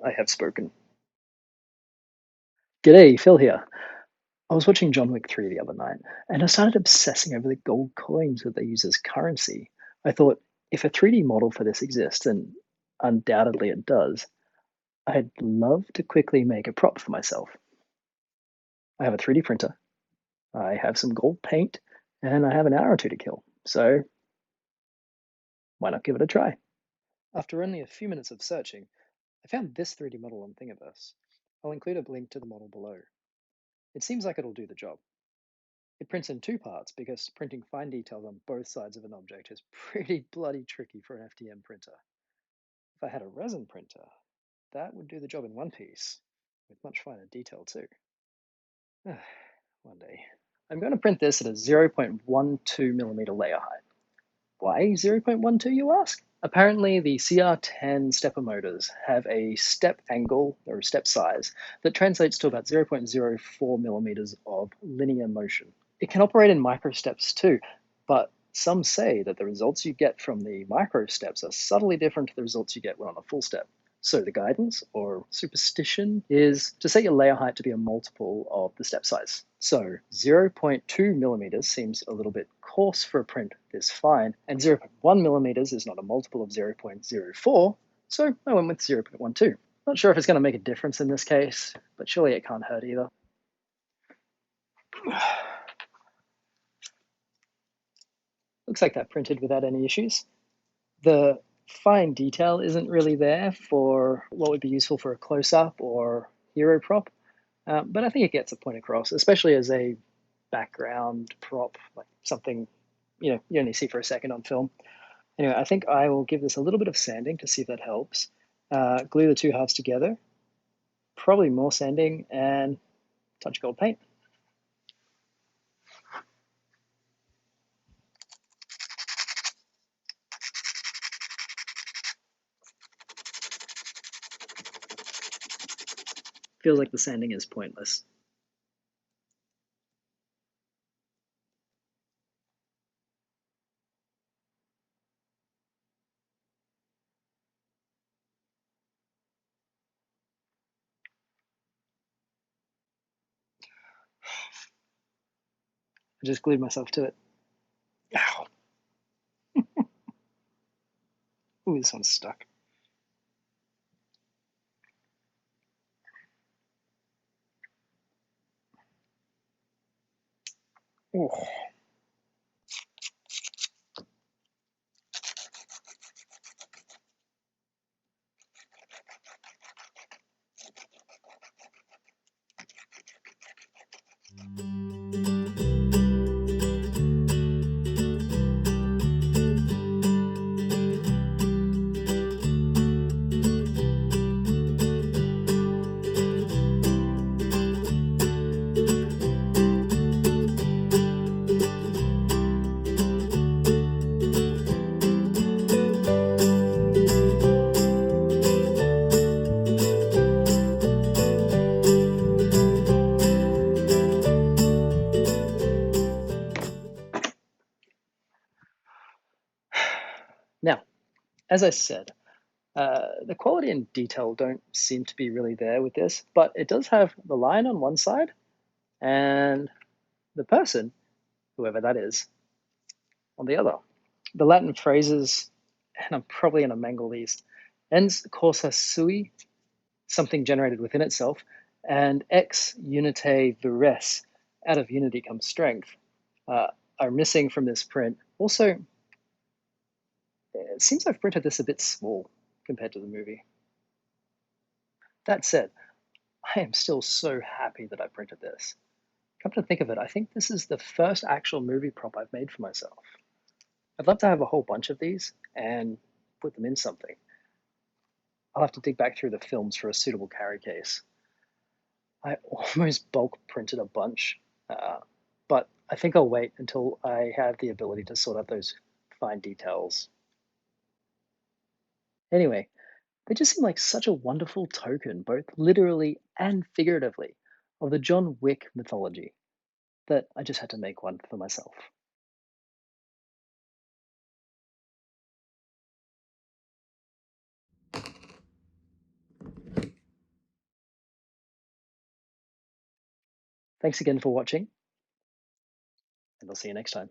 I have spoken. G'day, Phil here. I was watching John Wick 3 the other night, and I started obsessing over the gold coins that they use as currency. I thought, if a 3D model for this exists, and undoubtedly it does, I'd love to quickly make a prop for myself. I have a 3D printer, I have some gold paint, and I have an hour or two to kill. So, why not give it a try? After only a few minutes of searching, I found this 3D model on Thingiverse. I'll include a link to the model below. It seems like it'll do the job. It prints in two parts because printing fine details on both sides of an object is pretty bloody tricky for an FDM printer. If I had a resin printer, that would do the job in one piece, with much finer detail too. One day. I'm going to print this at a 0.12 millimeter layer height. Why 0.12, you ask? Apparently, the CR10 stepper motors have a step angle or step size that translates to about 0.04 millimeters of linear motion. It can operate in micro steps too, but some say that the results you get from the micro steps are subtly different to the results you get when on a full step. So the guidance or superstition is to set your layer height to be a multiple of the step size. So 0.2 millimeters seems a little bit coarse for a print this fine, and 0.1 millimeters is not a multiple of 0.04, so I went with 0.12. Not sure if it's going to make a difference in this case, but surely it can't hurt either. Looks like that printed without any issues. The fine detail isn't really there for what would be useful for a close-up or hero prop, but I think it gets a point across, especially as a background prop, like something you only see for a second on film. Anyway, I think I will give this a little bit of sanding to see if that helps. Glue the two halves together, probably more sanding, and touch gold paint. Feels like the sanding is pointless. I just glued myself to it. Ow. Ooh, this one's stuck. Ooh. Now, as I said, the quality and detail don't seem to be really there with this, but it does have the line on one side and the person, whoever that is, on the other. The Latin phrases, and I'm probably going to mangle these, ens causa sui, something generated within itself, and ex unite vires, out of unity comes strength, uh, are missing from this print. Also, it seems I've printed this a bit small compared to the movie. That said, I am still so happy that I printed this. Come to think of it, I think this is the first actual movie prop I've made for myself. I'd love to have a whole bunch of these and put them in something. I'll have to dig back through the films for a suitable carry case. I almost bulk printed a bunch, but I think I'll wait until I have the ability to sort out those fine details. Anyway, they just seem like such a wonderful token, both literally and figuratively, of the John Wick mythology, that I just had to make one for myself. Thanks again for watching, and I'll see you next time.